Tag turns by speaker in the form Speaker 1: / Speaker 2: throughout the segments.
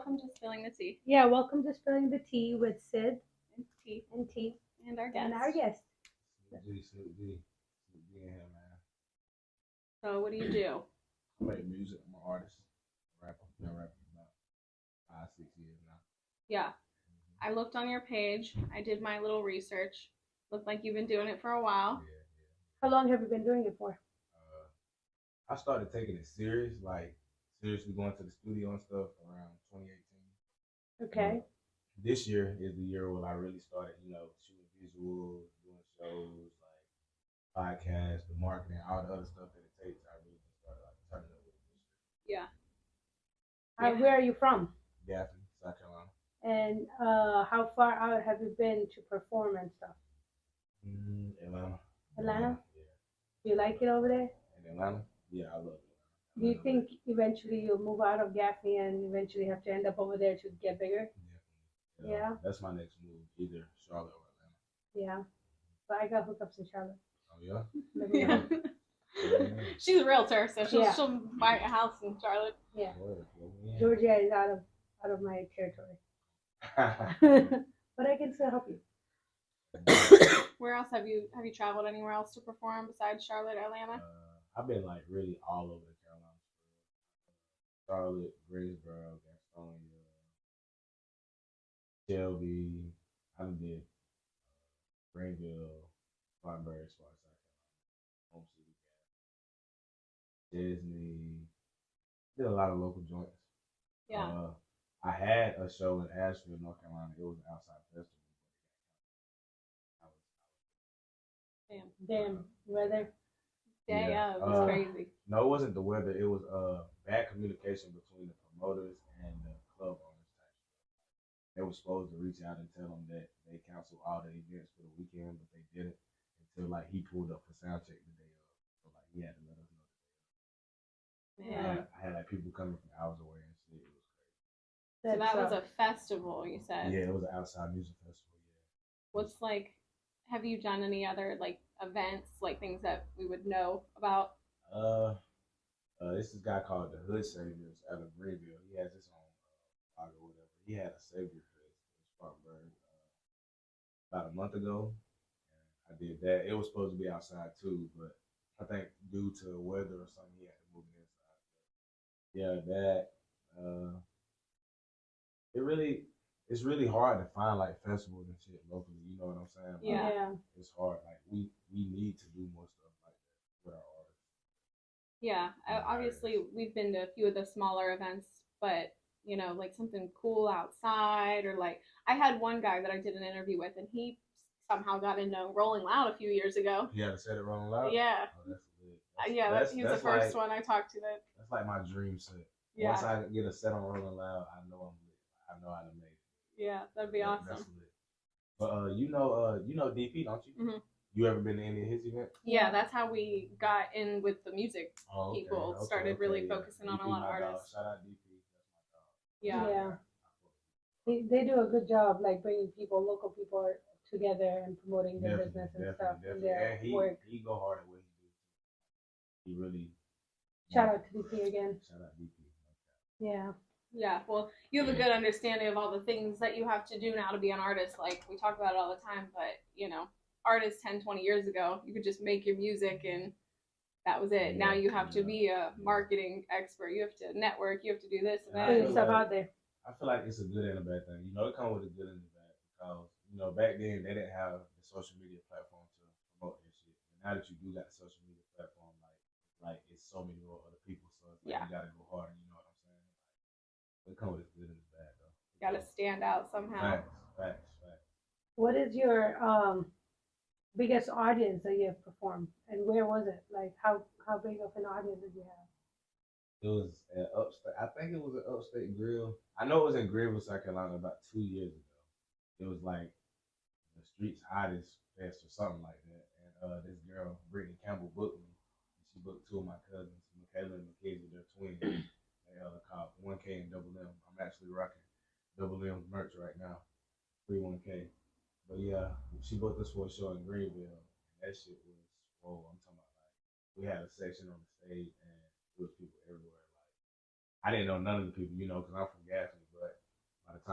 Speaker 1: welcome to Spilling the Tea.
Speaker 2: Yeah, welcome to Spilling the Tea with Sid
Speaker 1: and T
Speaker 2: and T
Speaker 1: and our guest.
Speaker 2: and our guest.
Speaker 3: Snupe Gee in here, man.
Speaker 1: So what do you do?
Speaker 3: I make music. I'm an artist, rapper. Been rapping for about 5-6 years now.
Speaker 1: Yeah, I looked on your page. I did my little research. Looked like you've been doing it for a while.
Speaker 3: Yeah.
Speaker 2: How long have you been doing it for?
Speaker 3: I started taking it serious, like seriously going to the studio and stuff around 2018.
Speaker 2: Okay.
Speaker 3: This year is the year when I really started, shooting visuals, doing shows, like podcasts, the marketing, all the other stuff that it takes. I really just started like turning it with this
Speaker 1: Yeah.
Speaker 2: Where are you from?
Speaker 3: Gaffney, South Carolina.
Speaker 2: And how far out have you been to perform and stuff?
Speaker 3: Atlanta.
Speaker 2: Atlanta?
Speaker 3: Yeah.
Speaker 2: Do you like it over there?
Speaker 3: In Atlanta? Yeah, I love it.
Speaker 2: Do you think eventually you'll move out of Gaffney and eventually have to end up over there to get bigger?
Speaker 3: Definitely.
Speaker 2: Yeah.
Speaker 3: That's my next move, either Charlotte or Atlanta.
Speaker 2: Yeah. But I got hookups in Charlotte.
Speaker 3: Oh yeah?
Speaker 1: Yeah. She's a realtor, so she'll buy a house in Charlotte.
Speaker 2: Yeah.
Speaker 3: Yeah.
Speaker 2: Georgia is out of my territory. But I can still help you.
Speaker 1: Where else have you traveled anywhere else to perform besides Charlotte, Atlanta?
Speaker 3: I've been like really all over the Carolinas. Charlotte, Greensboro, Gastonia, Shelby. I did Greenville, Spartanburg, South Carolina, Home City, Disney. Did a lot of local joints.
Speaker 1: Yeah.
Speaker 3: I had a show in Asheville, North Carolina. It was an outside festival.
Speaker 2: Damn weather.
Speaker 1: Yeah, it was crazy.
Speaker 3: No, it wasn't the weather. It was bad communication between the promoters and the club owners. They were supposed to reach out and tell them that they canceled all the events for the weekend, but they didn't until like he pulled up for sound check the day of. So like he had to let us know.
Speaker 1: Man.
Speaker 3: I had like people coming from hours away and shit. It was crazy.
Speaker 1: So that was a festival, you said?
Speaker 3: Yeah, it was an outside music festival. Yeah.
Speaker 1: What's like? Have you done any other like events, like things that we would know about?
Speaker 3: This is a guy called the Hood Saviors out of Greenville. He has his own blog or whatever. He had a Savior Fest in Spartanburg about a month ago. And I did that. It was supposed to be outside too, but I think due to weather or something, he had to move it inside. But yeah, that. It's really hard to find like festivals and shit locally. You know what I'm saying? Like,
Speaker 1: Yeah.
Speaker 3: It's hard. Like we need to do more stuff like that with our artists.
Speaker 1: Yeah, obviously we've been to a few of the smaller events, but like something cool outside, or like I had one guy that I did an interview with, and he somehow got into Rolling Loud a few years ago.
Speaker 3: You had to set it Rolling Loud?
Speaker 1: Yeah.
Speaker 3: Oh, that's lit.
Speaker 1: He was the first one I talked to.
Speaker 3: That's like my dream set.
Speaker 1: Yeah.
Speaker 3: Once I get a set on Rolling Loud, I know I'm lit. I know how to make it.
Speaker 1: Yeah, that'd be awesome.
Speaker 3: That's lit. But you know DP, don't you?
Speaker 1: Mm-hmm.
Speaker 3: You ever been to any of his events?
Speaker 1: Yeah, that's how we got in with the music. People started really focusing on a lot of artists.
Speaker 3: Shout out DP. That's my dog.
Speaker 1: Yeah.
Speaker 2: They do a good job, like bringing local people together and promoting their business and stuff and their work.
Speaker 3: He go hard at what he do. He really.
Speaker 2: Shout out to DP again.
Speaker 3: Shout out DP.
Speaker 2: Yeah.
Speaker 1: Yeah, well, you have a good understanding of all the things that you have to do now to be an artist. Like, we talk about it all the time, but, artists 10, 20 years ago, you could just make your music and that was it. Now you have to be a marketing expert. You have to network. You have to do this and that.
Speaker 2: Put yourself out there.
Speaker 3: I feel like it's a good and a bad thing. It comes with a good and a bad because, back then they didn't have the social media platform to promote their shit. And now that you do got the social media platform, like it's so many more other people, so it's like you gotta go harder, you know what I'm saying? It comes with good and bad though.
Speaker 1: You gotta stand out somehow.
Speaker 3: Facts.
Speaker 2: What is your biggest audience that you have performed, and where was it? Like how big of an audience did you have?
Speaker 3: It was at Upstate. I think it was at Upstate Grill. I know it was in Greenville, South Carolina, about 2 years ago. It was like the street's hottest fest or something like that. And this girl, Brittany Campbell, booked me. She booked two of my cousins, Michaela and Mackenzie. They're twins. They called 1K and Double M. I'm actually rocking Double M merch right now, 31K. But yeah, she booked us for a show in Greenville. And that shit was, whoa, I'm talking about like, we had a section on the stage and there was people everywhere. Like, I didn't know none of the people, because I'm from Gaffney, but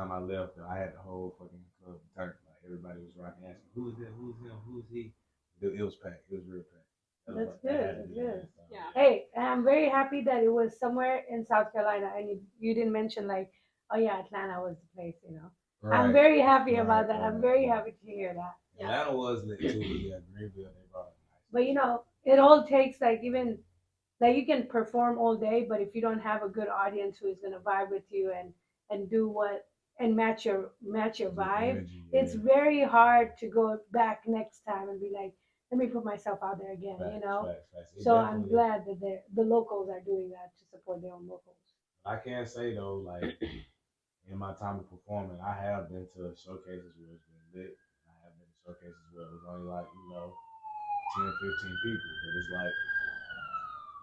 Speaker 3: time I left, I had the whole fucking club turned. Like everybody was rocking, asking, "Who's that? Who's him? Who's he?" It was packed. It was real packed.
Speaker 2: That's good. That's good.
Speaker 1: Yeah.
Speaker 2: Hey, and I'm very happy that it was somewhere in South Carolina, and you didn't mention like, oh yeah, Atlanta was the place.
Speaker 3: Right.
Speaker 2: I'm very happy
Speaker 3: Right,
Speaker 2: about that.
Speaker 3: right,
Speaker 2: I'm very
Speaker 3: right.
Speaker 2: happy to hear that.
Speaker 3: Atlanta was lit too, but yeah, Greenville they brought it nice.
Speaker 2: But it all takes like even like you can perform all day, but if you don't have a good audience who is gonna vibe with you and do what and match your vibe,
Speaker 3: Energy,
Speaker 2: it's very hard to go back next time and be like, let me put myself out there again,
Speaker 3: Facts.
Speaker 2: So I'm glad that the locals are doing that to support their own locals.
Speaker 3: I can say though, like in my time of performing, I have been to showcases where it's been lit. I have been to showcases where it was only like 10, 15 people, but it's like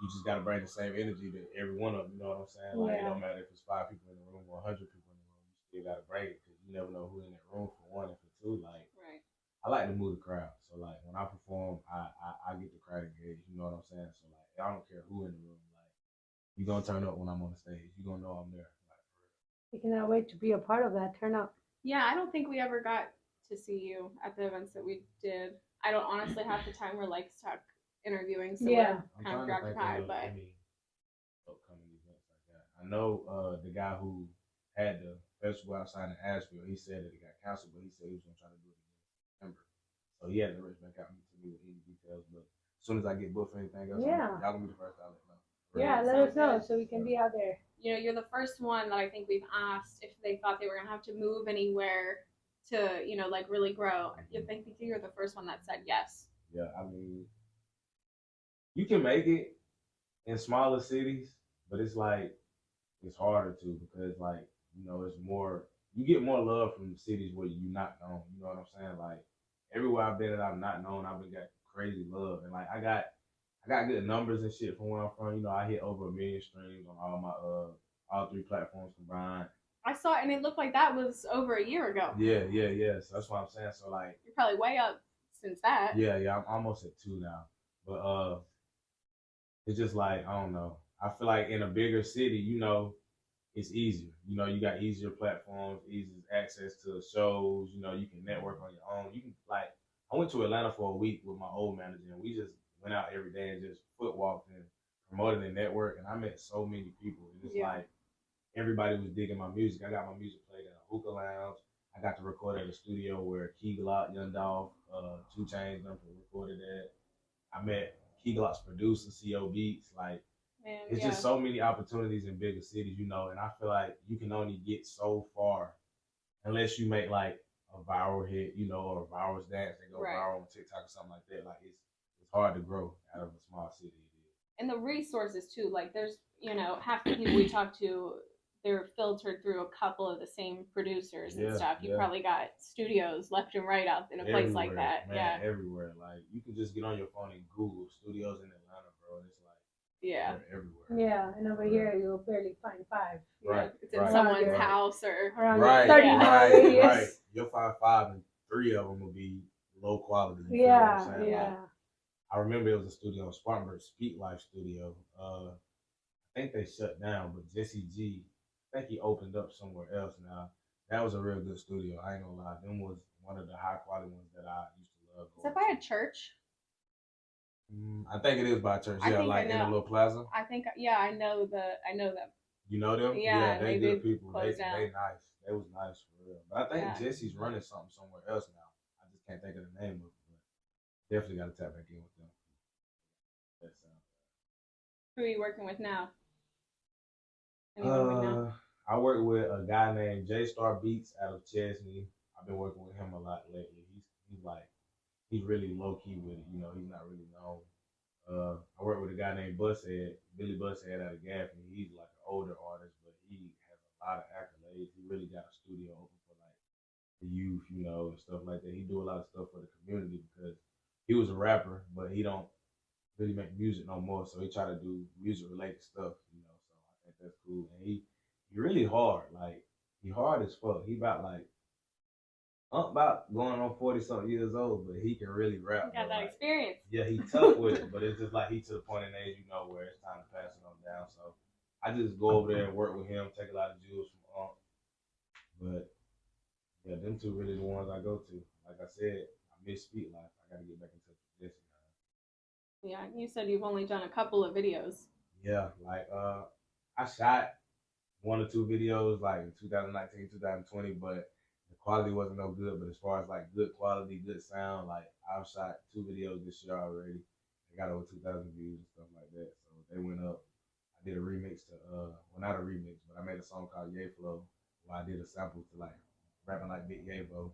Speaker 3: you just gotta bring the same energy to every one of them. You know what I'm saying? Like it don't matter if it's 5 people in the room or 100 people in the room. You still gotta bring it because you never know who in that room for one and for two. Like
Speaker 1: Right.
Speaker 3: I like to move the crowd. So like when I perform, I get the crowd engaged. You know what I'm saying? So like I don't care who in the room. Like you gonna turn up when I'm on the stage. You gonna know I'm there. Like for real.
Speaker 2: I cannot wait to be a part of that turnout.
Speaker 1: Yeah, I don't think we ever got to see you at the events that we did. I don't honestly have the time. We're like stuck interviewing, so
Speaker 2: Yeah.
Speaker 1: we're kind of preoccupied. But
Speaker 3: any upcoming events like that. I know the guy who had the festival outside in Asheville. He said that it got canceled, but he said he was gonna try to do it again in September. So he hasn't reached back out to me with any details. But as soon as I get booked for anything else,
Speaker 2: Yeah.
Speaker 3: y'all gonna be the first to let me know.
Speaker 2: Yeah, let us know so we can be out there.
Speaker 1: You're the first one that I think we've asked if they thought they were gonna have to move anywhere to, like really grow. You think you're the first one that said yes.
Speaker 3: Yeah, I mean, you can make it in smaller cities, but it's like it's harder to because like it's more you get more love from cities where you're not known. You know what I'm saying? Like everywhere I've been that I'm not known, I've been got crazy love, and like I got good numbers and shit from where I'm from. I hit over 1 million streams on all my all 3 platforms combined.
Speaker 1: I saw it and it looked like that was over a year ago.
Speaker 3: Yeah. So that's what I'm saying. So like
Speaker 1: you're probably way up since that.
Speaker 3: Yeah, I'm almost at 2 now. But it's just like I don't know. I feel like in a bigger city, it's easier. You got easier platforms, easier access to shows. You can network on your own. You can like I went to Atlanta for a week with my old manager, and we just went out every day and just foot walked and promoted the network. And I met so many people. And it's like everybody was digging my music. I got my music played in a hookah lounge. I got to record at a studio where Key Glock, Young Dolph, 2 Chainz, them recorded at. I met Key Glock's producer, CO Beats. Like, it's just so many opportunities in bigger cities, and I feel like you can only get so far unless you make like a viral hit, or a viral dance that go viral on TikTok or something like that. Like, it's hard to grow out of a small city.
Speaker 1: And the resources too, like there's, half the people we talk to, they're filtered through a couple of the same producers and stuff. You probably got studios left and right out in a place like that.
Speaker 3: Man, everywhere. Like you can just get on your phone and Google studios in Atlanta, bro. And it's like they're everywhere.
Speaker 2: Yeah, and over here you'll barely find 5.
Speaker 3: Right.
Speaker 1: It's in someone's house or
Speaker 2: around
Speaker 3: right,
Speaker 2: 30 mile radius.
Speaker 3: Right. You'll find 5 and 3 of them will be low quality.
Speaker 2: Yeah.
Speaker 3: I remember it was a studio in Spartanburg, Speak Life Studio. I think they shut down, but Jesse G, I think he opened up somewhere else now. That was a real good studio. I ain't gonna lie. Them was one of the high quality ones that I used to love.
Speaker 1: Is that by a church?
Speaker 3: I think it is by a church. Yeah, like in a little plaza.
Speaker 1: I think, I know them.
Speaker 3: You know them?
Speaker 1: Yeah,
Speaker 3: they good people. They
Speaker 1: down.
Speaker 3: nice. They was nice for real. But I think Jesse's running something somewhere else now. I just can't think of the name of it. But definitely got to tap back in with them.
Speaker 1: Who are you working with now?
Speaker 3: I work with a guy named J Star Beats out of Chesney. I've been working with him a lot lately. He's really low key with it. He's not really known. I work with a guy named Billy Bushead out of Gaffney. He's like an older artist, but he has a lot of accolades. He really got a studio open for like the youth, and stuff like that. He do a lot of stuff for the community because he was a rapper, but he don't really make music no more. So he try to do music related stuff, So I think that's cool. And he really hard. Like he hard as fuck. He about going on 40-something years old, but he can really rap.
Speaker 1: He got that experience.
Speaker 3: Yeah, he tough with it, but it's just like he to the point in age, where it's time to pass it on down. So I just go over there and work with him, take a lot of jewels from But yeah, them two really the ones I go to. Like I said, I miss Speed Life. I got to get back in touch with Jesse now.
Speaker 1: Yeah, you said you've only done a couple of videos.
Speaker 3: Yeah, like I shot one or two videos like in 2019, 2020, but the quality wasn't no good. But as far as like good quality, good sound, like I've shot two videos this year already. They got over 2,000 views and stuff like that. So they went up. I did a remix to well, not a remix, but I made a song called Yay Flow where I did a sample to like rapping like Big Yavo.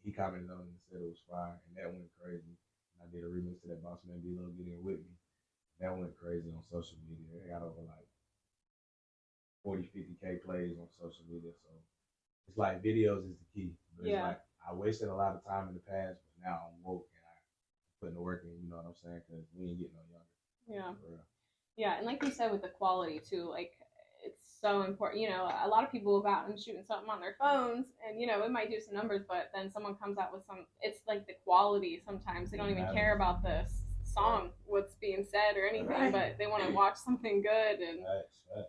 Speaker 3: He commented on it and said it was fire, and that went crazy. And I did a remix to that Boss Man B Lil Get In With Me. That went crazy on social media. It got over like 40, 50K plays on social media. So it's like videos is the key. But it's like I wasted a lot of time in the past, but now I'm woke and I'm putting the work in, you know what I'm saying? Because we ain't getting no younger.
Speaker 1: Yeah. Yeah, and like you said with the quality too, like it's so important. You know, a lot of people will go out and shooting something on their phones, and you know it might do some numbers, but then someone comes out with some. It's like the quality. Sometimes they don't even care about the song, what's being said or anything, but they want to watch something good and.
Speaker 3: Facts.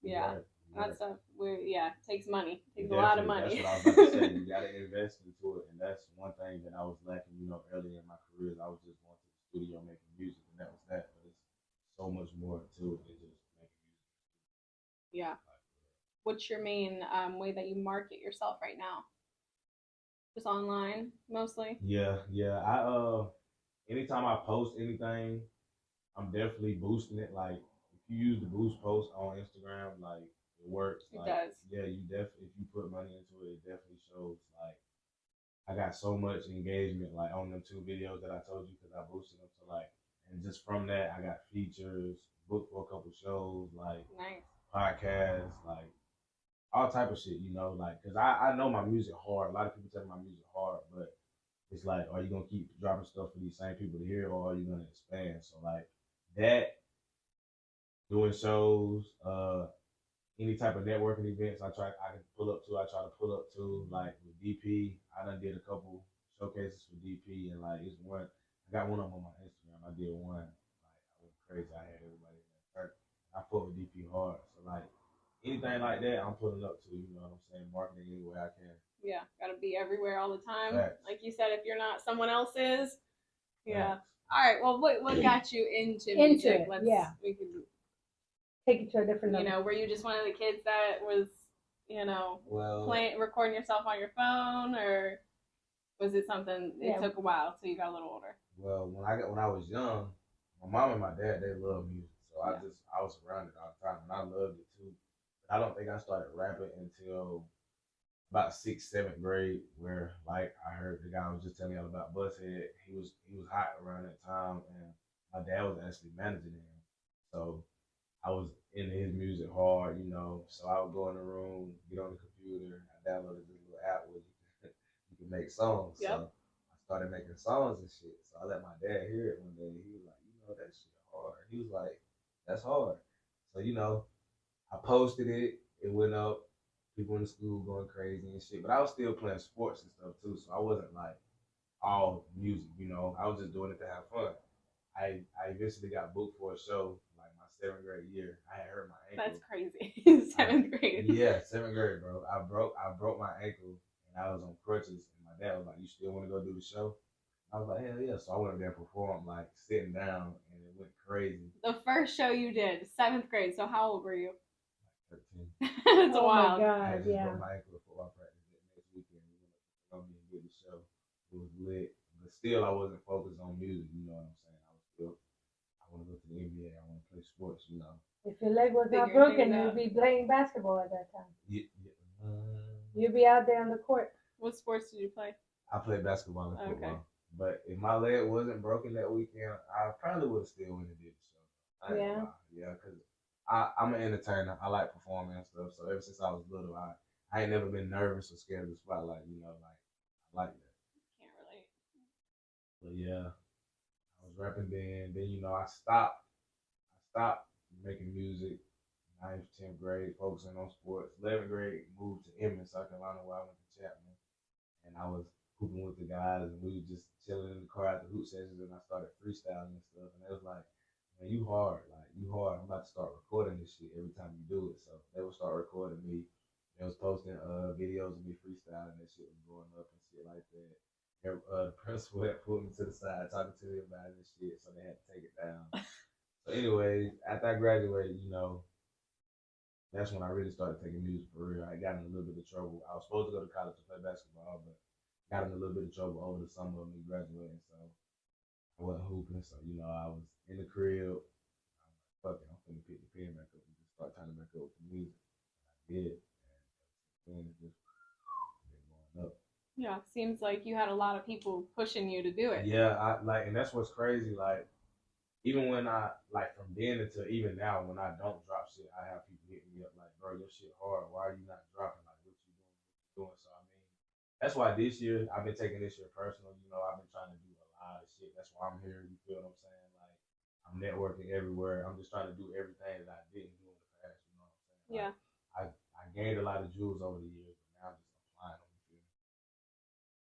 Speaker 1: Yeah. That stuff, it takes money. It takes
Speaker 3: Definitely,
Speaker 1: a lot of money.
Speaker 3: That's what I was about to say. You got to invest into it, and that's one thing that I was lacking. You know, early in my career, I was just going to the studio making music, and that was that. But it's so much more to it than just making music.
Speaker 1: Yeah. What's your main way that you market yourself right now? Just online, mostly.
Speaker 3: Yeah. I anytime I post anything, I'm definitely boosting it. Like if you use the boost post on Instagram, like it works.
Speaker 1: It
Speaker 3: Like
Speaker 1: does.
Speaker 3: yeah, you definitely if you put money into it, it definitely shows. Like I got so much engagement like on them two videos that I told you because I boosted them to like, and just from that I got features, booked for a couple shows, like
Speaker 1: Nice.
Speaker 3: podcasts, like all type of shit. You know, like because I know my music hard. A lot of people tell me my music hard, but it's like, are you gonna keep dropping stuff for these same people to hear, or are you gonna expand? So like that, doing shows, any type of networking events, I can pull up to. I try to pull up to like with DP. I done did a couple showcases for DP, and like it's one. I got one of them on my Instagram. I did one. Like I went crazy. I had everybody in there. I put with DP hard. So like anything like that, I'm pulling up to. You know what I'm saying? Marketing any way I can.
Speaker 1: Yeah, gotta be everywhere all the time.
Speaker 3: Facts.
Speaker 1: Like you said, if you're not, someone else is. Yeah.
Speaker 3: Facts.
Speaker 1: All right. Well, what got you into music? We could,
Speaker 2: take it to a different level.
Speaker 1: you know, were you just one of the kids that was, playing, recording yourself on your phone, or was it something? It took a while till you got a little older.
Speaker 3: Well, when I was young, my mom and my dad they love music, so I was around it all the time, and I loved it too. But I don't think I started rapping until about sixth, seventh grade, where like I heard the guy I was just telling y'all about Bushead. He was hot around that time, and my dad was actually managing him, so I was into his music hard, you know. So I would go in the room, get on the computer, I downloaded this little app where you can make songs.
Speaker 1: Yep.
Speaker 3: So I started making songs and shit. So I let my dad hear it one day. He was like, you know, that shit hard. He was like, that's hard. So, you know, I posted it, it went up, people in the school going crazy and shit. But I was still playing sports and stuff too. So I wasn't like all music, you know. I was just doing it to have fun. I eventually got booked for a show like my seventh grade year. I had hurt my ankle.
Speaker 1: That's crazy. Seventh grade.
Speaker 3: Yeah, seventh grade, bro. I broke my ankle and I was on crutches. And my dad was like, "You still want to go do the show?" I was like, "Hell yeah!" So I went up there and performed, like sitting down, and it went crazy.
Speaker 1: The first show you did, seventh grade. So how old were you?
Speaker 3: Like 13.
Speaker 1: That's
Speaker 2: Oh
Speaker 1: wild.
Speaker 2: my
Speaker 3: I
Speaker 2: God,
Speaker 3: just
Speaker 2: yeah.
Speaker 3: broke my ankle at football practice that next weekend. We went up to Columbia and did the show. It was lit, but still, I wasn't focused on music. You know what I'm saying? I was still. I want to go to the NBA. I want to play sports. You know.
Speaker 2: If your leg was not
Speaker 1: Figuring
Speaker 2: broken,
Speaker 1: things
Speaker 2: you'd
Speaker 1: out.
Speaker 2: be playing basketball at that time.
Speaker 3: Yeah.
Speaker 2: You'd be out there on the court.
Speaker 1: What sports did you play?
Speaker 3: I played basketball and football.
Speaker 1: Okay.
Speaker 3: But if my leg wasn't broken that weekend, I probably would have still went and did the show. Yeah, because I'm an entertainer. I like performing and stuff. So ever since I was little, I ain't never been nervous or scared of the spotlight. You know, like I like that.
Speaker 1: Can't relate.
Speaker 3: But yeah, I was rapping then. Then you know I stopped. I stopped making music. Ninth, 10th grade, focusing on sports. 11th grade, moved to Emmons, South Carolina, where I went to Chapman, and I was hooping with the guys, and we were just chilling in the car at the hoop sessions, and I started freestyling and stuff, and it was like, man, you hard, like you hard. I'm about to start recording this shit every time you do it, so they would start recording me, They was posting videos of me freestyling. That shit was blowing up and shit like that. The principal had pulled me to the side talking to me about this shit, so they had to take it down. So anyway, after I graduated, that's when I really started taking music for real. I got in a little bit of trouble. I was supposed to go to college to play basketball, but got in a little bit of trouble over the summer of me graduating. So I wasn't hooping. So, I was in the crib. I'm like, fuck it, I'm finna pick the pen back up and just start turning back up with the music. I did. And it's just been going up.
Speaker 1: Yeah, seems like you had a lot of people pushing you to do it.
Speaker 3: Yeah, and that's what's crazy. Like, even when I, like, from then until even now, when I don't drop shit, I have people hitting me up like, bro, your shit hard. Why are you not dropping? Like, what you doing? What you doing? So, I mean, that's why this year, I've been taking this year personal. I've been trying to do a lot of shit. That's why I'm here. You feel what I'm saying? Like, I'm networking everywhere. I'm just trying to do everything that I didn't do in the past. You know what I'm saying?
Speaker 1: Yeah.
Speaker 3: Like, I gained a lot of jewels over the years, but now I'm just applying them.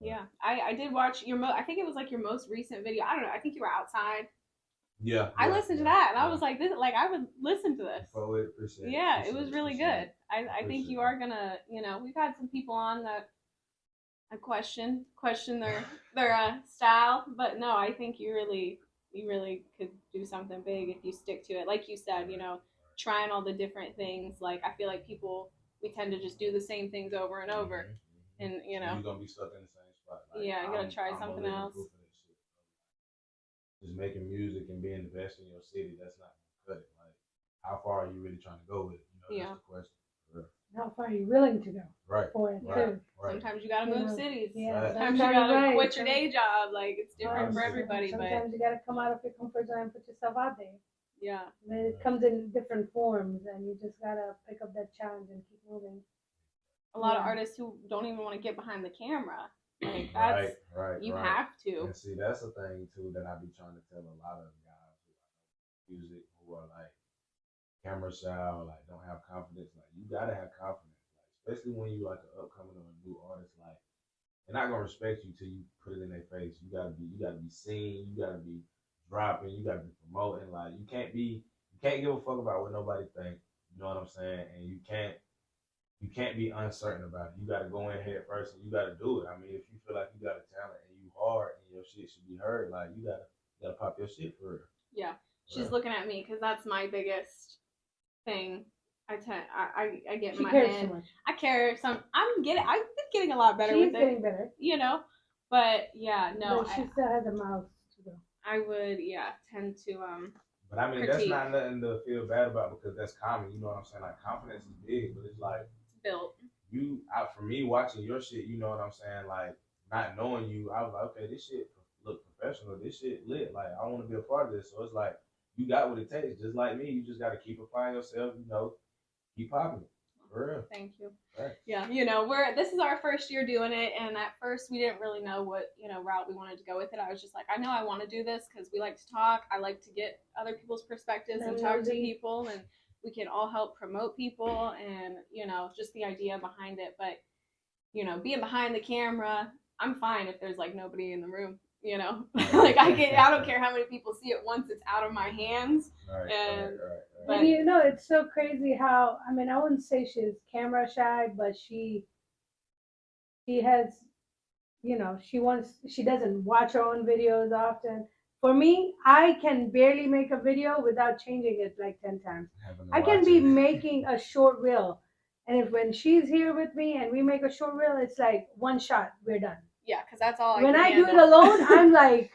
Speaker 1: Yeah, I did watch your I think it was like your most recent video. I don't know. I think you were outside.
Speaker 3: Yeah.
Speaker 1: I listened to that and I was like, this, like, I would listen to this.
Speaker 3: Appreciate
Speaker 1: Yeah,
Speaker 3: it.
Speaker 1: it was really good. I think you are gonna, we've had some people on that I question their style, but no, I think you really could do something big if you stick to it. Like you said, trying all the different things. Like, I feel like we tend to just do the same things over and over, and
Speaker 3: you're gonna be stuck in the same spot. Like,
Speaker 1: yeah, you gotta try something else.
Speaker 3: Just making music and being the best in your city, that's not gonna cut it. Like, how far are you really trying to go with it?
Speaker 1: Yeah.
Speaker 3: That's the question.
Speaker 2: How far are you willing to go
Speaker 3: Right.
Speaker 2: for it
Speaker 3: Right.
Speaker 2: too?
Speaker 3: Right.
Speaker 1: Sometimes you gotta move cities.
Speaker 2: Yeah.
Speaker 3: Right.
Speaker 1: Sometimes you gotta quit your day job. Like, it's different for
Speaker 3: Right.
Speaker 1: everybody,
Speaker 2: Sometimes you gotta come out of your comfort zone and put yourself out there.
Speaker 1: yeah.
Speaker 2: And it comes in different forms, and you just gotta pick up that challenge and keep moving.
Speaker 1: A lot of artists who don't even want to get behind the camera. Like, that's you have to.
Speaker 3: And see, that's the thing too that I be trying to tell a lot of guys who music who are like camera shy or like don't have confidence. Like, you gotta have confidence. Like, especially when you like an upcoming or a new artist. Like, they're not gonna respect you till you put it in their face. You gotta be seen. You gotta be dropping. You gotta be promoting. Like, you can't give a fuck about what nobody think. You know what I'm saying? And you can't be uncertain about it. You got to go in head first and you got to do it. I mean, if you feel like you got a talent and you hard and your shit should be heard, like, you gotta pop your shit for real.
Speaker 1: Yeah, she's looking at me because that's my biggest thing. I get in my head. I care some. I've been getting a lot better with it.
Speaker 2: She's getting better.
Speaker 1: But yeah, no.
Speaker 2: But she still has a mouth to go.
Speaker 1: I would, tend to
Speaker 3: But I mean,
Speaker 1: critique.
Speaker 3: That's not nothing to feel bad about because that's common. You know what I'm saying? Like, confidence is big, but it's like
Speaker 1: built.
Speaker 3: For me watching your shit, you know what I'm saying? Like, not knowing you, I was like, okay, this shit look professional. This shit lit. Like, I want to be a part of this. So it's like, you got what it takes. Just like me, you just got to keep applying yourself. Keep popping it. For real.
Speaker 1: Thank you.
Speaker 3: Right.
Speaker 1: Yeah, this is our first year doing it, and at first we didn't really know what route we wanted to go with it. I was just like, I know I want to do this because we like to talk. I like to get other people's perspectives and talk to people, and we can all help promote people, and just the idea behind it. But being behind the camera, I'm fine if there's like nobody in the room. Like, I don't care how many people see it once it's out of my hands.
Speaker 3: Right.
Speaker 2: But it's so crazy how, I mean, I wouldn't say she's camera shy, but she has, she doesn't watch her own videos often. For me, I can barely make a video without changing it like 10 times. I can be making a short reel. And when she's here with me and we make a short reel, it's like one shot, we're done.
Speaker 1: Yeah, because that's all
Speaker 2: When I do it alone, I'm like,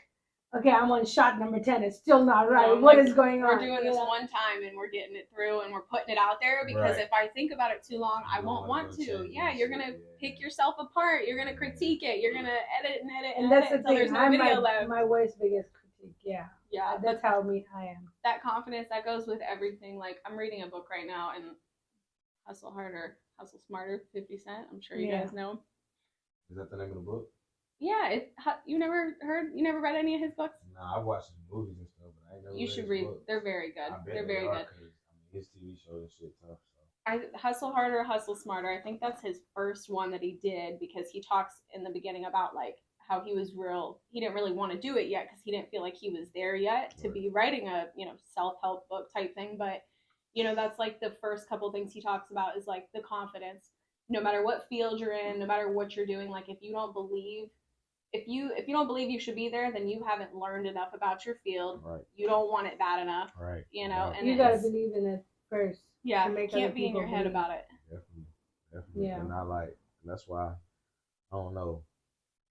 Speaker 2: okay, I'm on shot number 10. It's still not right. What is going on?
Speaker 1: We're doing this one time and we're getting it through and we're putting it out there because if I think about it too long, I won't want to. Yeah, you're going to pick yourself apart. You're going to critique it. You're going to edit and edit and
Speaker 2: that's
Speaker 1: edit
Speaker 2: the thing.
Speaker 1: There's no video left.
Speaker 2: My worst biggest critique. Yeah.
Speaker 1: Yeah.
Speaker 2: That's how I am.
Speaker 1: That confidence, that goes with everything. Like, I'm reading a book right now, and Hustle Harder, Hustle Smarter, 50 Cent. I'm sure you guys know him.
Speaker 3: Is that the name of the book?
Speaker 1: Yeah, you never read any of his books?
Speaker 3: Nah, I've watched the movies and stuff, but I ain't never
Speaker 1: You should read.
Speaker 3: Books.
Speaker 1: They're very good. They're very good.
Speaker 3: His TV show and shit tough. So.
Speaker 1: Hustle Harder, Hustle Smarter. I think that's his first one that he did because he talks in the beginning about like how he didn't really want to do it yet because he didn't feel like he was there yet to be writing a self-help book type thing. But that's like the first couple things he talks about is like the confidence. no matter what field you're in, no matter what you're doing, like if you don't believe if you don't believe you should be there, then you haven't learned enough about your field.
Speaker 3: Right.
Speaker 1: You don't want it bad enough.
Speaker 3: Right.
Speaker 1: You know,
Speaker 3: Right.
Speaker 1: and
Speaker 2: You gotta believe in it first.
Speaker 1: Yeah,
Speaker 2: to make
Speaker 1: can't
Speaker 2: other
Speaker 1: be in
Speaker 2: people
Speaker 1: your head
Speaker 2: believe.
Speaker 1: about it.
Speaker 3: Definitely.
Speaker 2: Yeah.
Speaker 3: And that's why I don't know.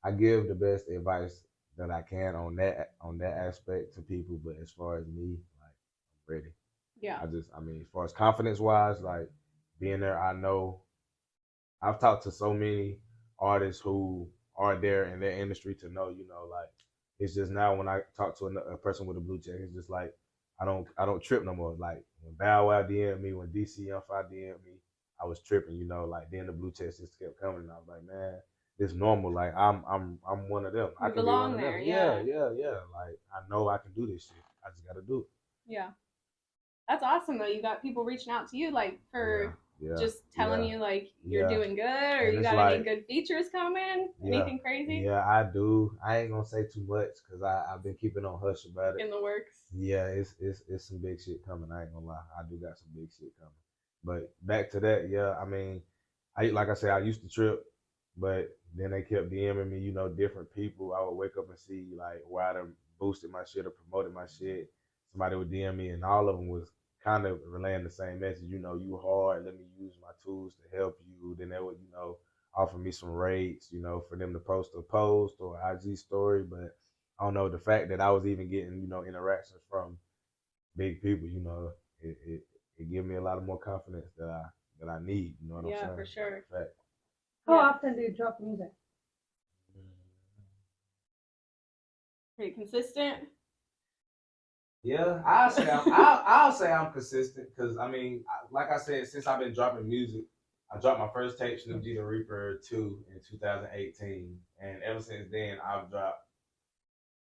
Speaker 3: I give the best advice that I can on that aspect to people, but as far as me, like I'm ready.
Speaker 1: Yeah.
Speaker 3: I mean, as far as confidence wise, like being there, I know I've talked to so many artists who are there in their industry to know, like it's just now when I talk to a person with a blue check, it's just like I don't trip no more. Like when Bow Wow DM me, when DCM5 DM me, I was tripping, like then the blue checks just kept coming, and I was like, man, it's normal. Like I'm one of them. I
Speaker 1: You
Speaker 3: can be one
Speaker 1: belong
Speaker 3: of
Speaker 1: there.
Speaker 3: them.
Speaker 1: Yeah.
Speaker 3: Yeah. Like I know I can do this shit. I just got to do it.
Speaker 1: Yeah. That's awesome though. You got people reaching out to you like for just telling you like you're doing good, or
Speaker 3: And
Speaker 1: you
Speaker 3: it's
Speaker 1: got
Speaker 3: like,
Speaker 1: any good features coming? Anything crazy?
Speaker 3: Yeah, I do. I ain't gonna say too much because I've been keeping on hush about it.
Speaker 1: In the works.
Speaker 3: Yeah, it's some big shit coming. I ain't gonna lie. I do got some big shit coming. But back to that, yeah. I mean, like I said, I used to trip, but then they kept DMing me. Different people. I would wake up and see like where I done boosted my shit or promoted my shit. Somebody would DM me, and all of them was kind of relaying the same message. You hard. Let me use my tools to help you. Then they would, offer me some rates, for them to post a post or IG story. But I don't know, the fact that I was even getting, interactions from big people, it gave me a lot of more confidence that I need. You know what I'm saying?
Speaker 1: Yeah, for sure.
Speaker 3: Fact.
Speaker 2: How often do you drop music?
Speaker 1: Pretty consistent.
Speaker 3: Yeah, I'll say I'm consistent because I mean, like I said, since I've been dropping music, I dropped my first tape, Snupe Gee the Reaper 2 in 2018, and ever since then I've dropped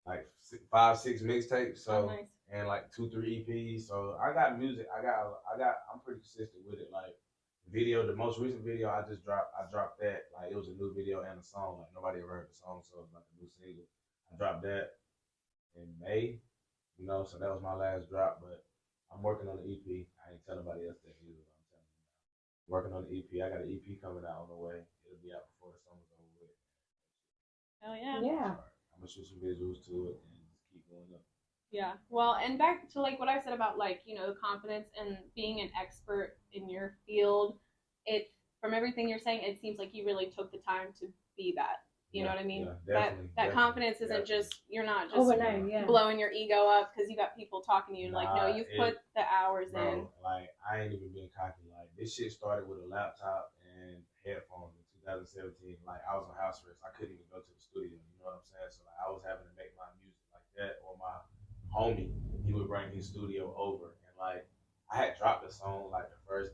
Speaker 3: like 5, 6 mixtapes, so
Speaker 1: nice.
Speaker 3: and like 2, 3 EPs. So I got music. I'm pretty consistent with it. Like the most recent video I dropped that. Like it was a new video and a song. Like nobody ever heard the song, so it was like a new single. I dropped that in May. So that was my last drop, but I'm working on the EP. I ain't telling nobody else that either. I'm telling you now. Working on the EP. I got an EP coming out on the way. It'll be out before the summer's over with.
Speaker 1: Hell yeah.
Speaker 2: Yeah.
Speaker 3: I'm gonna shoot some visuals to it and just keep going up.
Speaker 1: Yeah. Well, and back to like what I said about like, the confidence and being an expert in your field, from everything you're saying, it seems like you really took the time to be that. You know what I mean?
Speaker 3: Yeah,
Speaker 1: that confidence isn't just, you're not just
Speaker 2: overnight,
Speaker 1: blowing your ego up because you got people talking to you. Like, no, you've put the hours in.
Speaker 3: Like, I ain't even being cocky. Like, this shit started with a laptop and headphones in 2017. Like, I was on house arrest. I couldn't even go to the studio. You know what I'm saying? So, like, I was having to make my music like that. Or my homie, he would bring his studio over. And, like, I had dropped a song, like, the first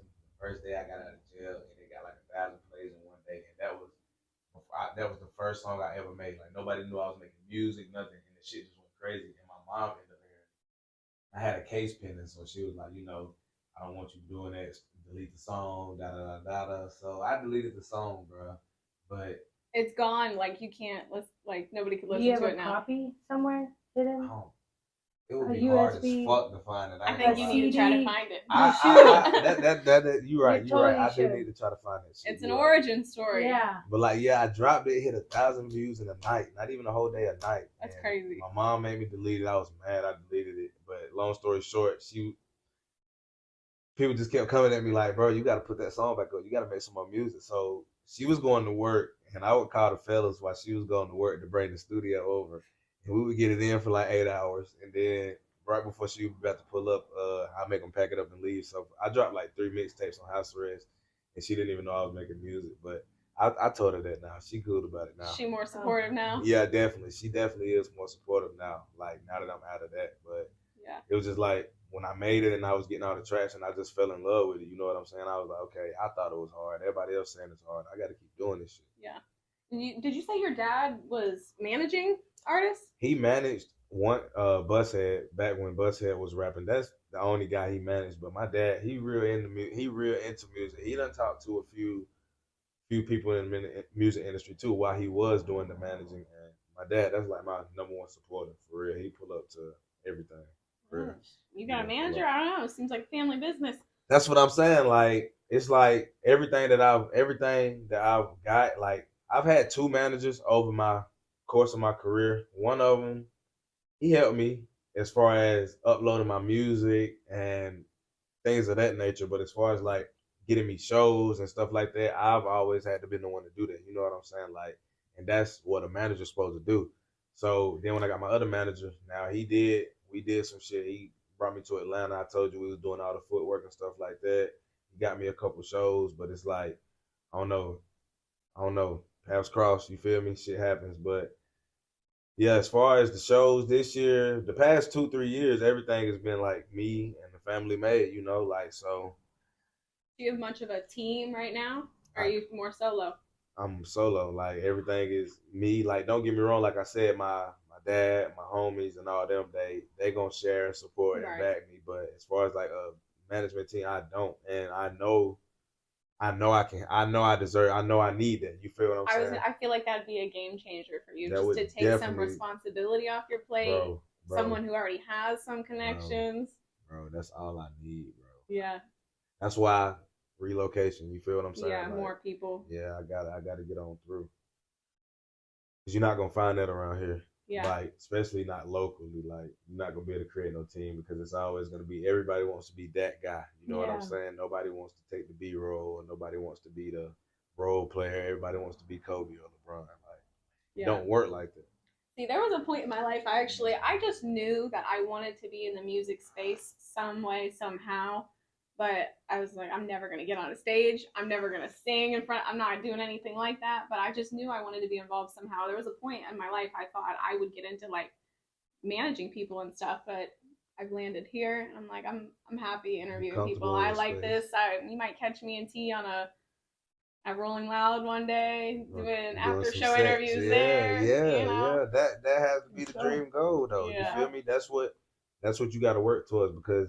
Speaker 3: day I got out of jail. And it got, like, 1,000 plays in one day. And that was the first song I ever made. Like nobody knew I was making music, nothing, and the shit just went crazy. And my mom ended up hearing it. I had a case pending, so she was like, I don't want you doing that. Delete the song, da da da da. So I deleted the song, bro. But
Speaker 1: it's gone. Like you can't listen. Like nobody could listen
Speaker 2: to it now.
Speaker 1: Do
Speaker 2: you have a copy somewhere hidden?
Speaker 3: It would be hard as fuck to find it.
Speaker 1: I think you need to try to find it.
Speaker 3: You're right. You're right. I do need to try to find that shit.
Speaker 1: It's an origin story.
Speaker 2: Yeah.
Speaker 3: But like, I dropped it. It hit 1,000 views in a night. Not even a whole day, a night.
Speaker 1: That's crazy.
Speaker 3: My mom made me delete it. I was mad. I deleted it. But long story short, people just kept coming at me like, bro, you got to put that song back up. You got to make some more music. So she was going to work, and I would call the fellas while she was going to work to bring the studio over. And we would get it in for like 8 hours. And then right before she was about to pull up, I make them pack it up and leave. So I dropped like 3 mixtapes on house arrest, and she didn't even know I was making music. But I told her that now. She good about it now.
Speaker 1: She more supportive now?
Speaker 3: Yeah, definitely. She definitely is more supportive now, like now that I'm out of that. But yeah, it was just like when I made it and I was getting all the traction, I just fell in love with it. You know what I'm saying? I was like, okay, I thought it was hard. Everybody else saying it's hard. I got to keep doing this shit.
Speaker 1: Yeah. Did you say your dad was managing artists?
Speaker 3: He managed one Bushead back when Bushead was rapping. That's the only guy he managed. But my dad, he real into music. He done talked to a few people in the music industry too while he was doing the managing. And my dad, that's like my number one supporter for real. He pull up to everything.
Speaker 1: You got a manager? I don't know. It seems like family business.
Speaker 3: That's what I'm saying. Like it's like everything that I've got. Like I've had two managers over my course of my career. One of them, he helped me as far as uploading my music and things of that nature. But as far as like getting me shows and stuff like that, I've always had to be the one to do that. You know what I'm saying? Like, and that's what a manager's supposed to do. So then when I got my other manager, now we did some shit. He brought me to Atlanta. I told you we was doing all the footwork and stuff like that. He got me a couple shows, but it's like, I don't know. I don't know. Paths cross, you feel me? Shit happens. But yeah, as far as the shows this year, the past 2, 3 years, everything has been like me and the family made, like so
Speaker 1: Do you have much of a team right now? Or are
Speaker 3: I,
Speaker 1: you more solo?
Speaker 3: I'm solo. Like everything is me. Like don't get me wrong, like I said, my dad, my homies and all them, they gonna share and support and
Speaker 1: Right.
Speaker 3: back me. But as far as like a management team, I don't. And I know I deserve, I know I need that. You feel what I'm saying?
Speaker 1: I feel like that'd be a game changer for you,
Speaker 3: That
Speaker 1: just
Speaker 3: would
Speaker 1: to take some
Speaker 3: definitely,
Speaker 1: responsibility off your plate.
Speaker 3: bro,
Speaker 1: Someone who already has some connections.
Speaker 3: bro, that's all I need, bro.
Speaker 1: Yeah.
Speaker 3: That's why relocation. You feel what I'm saying?
Speaker 1: Yeah,
Speaker 3: Like,
Speaker 1: more people.
Speaker 3: yeah, I gotta get on through. Cause you're not gonna find that around here.
Speaker 1: Yeah.
Speaker 3: Like, especially not locally. Like, you're not gonna be able to create no team because it's always gonna be everybody wants to be that guy. You know what I'm
Speaker 2: Yeah.
Speaker 3: saying? Nobody wants to take the B role, and nobody wants to be the role player. Everybody wants to be Kobe or LeBron. Like, it don't work like that.
Speaker 1: See, there was a point in my life I just knew that I wanted to be in the music space some way, somehow. But I was like, I'm never gonna get on a stage. I'm never gonna sing in front. I'm not doing anything like that. But I just knew I wanted to be involved somehow. There was a point in my life I thought I would get into like managing people and stuff, but I've landed here and I'm like, I'm happy interviewing people. I like this. You might catch me and T on at Rolling Loud one day, doing after show interviews there.
Speaker 3: Yeah. That has to be the dream goal, though.
Speaker 1: Yeah.
Speaker 3: You feel me? That's what you got to work towards because